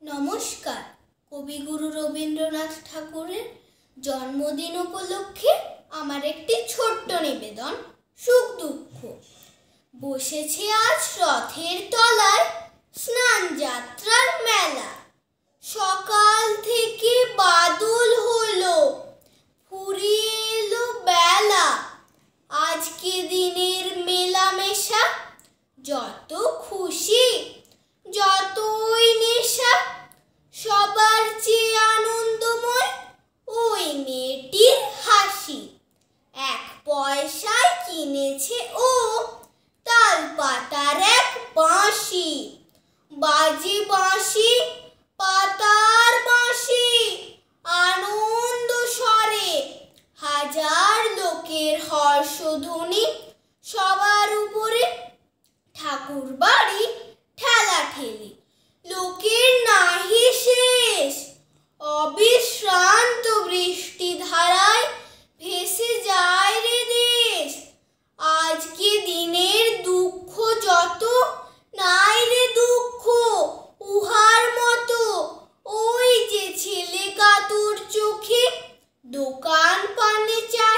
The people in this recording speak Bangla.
নমস্কার। কবিগুরু রবীন্দ্রনাথ ঠাকুরের জন্মদিন উপলক্ষে আমার একটি ছোট্ট নিবেদন, সুখ দুঃখ। বসেছে আজ রথের তলায় স্নান যাত্রার মেলা। সকাল থেকে বাদল হলো, ফুরিয়ে এলো বেলা। আজকে দিনের মেলামেশা, যত খুশি যতই নেশা। সবার চেয়ে আনন্দময় ওই মেয়েটির হাসি। 1 পয়সায় কিনেছে ও তাল পাতার এক বাঁশি। বাজে বাঁশি পাতার বাঁশি, আনন্দ স্বরে হাজার লোকের হর্ষধ্বনি। সবার উপরে ঠাকুর বাড়ি ঠেলাঠেলি, লোকের নাহি শেষ। অবিশ্রান্ত বৃষ্টি ধারায় ভেসে যায় রে দেশ। আজকে দিনের দুঃখ যত, নাই রে দুঃখ উহার মতো। ওই যে ছেলে কাতর চোখে দোকান পানে চা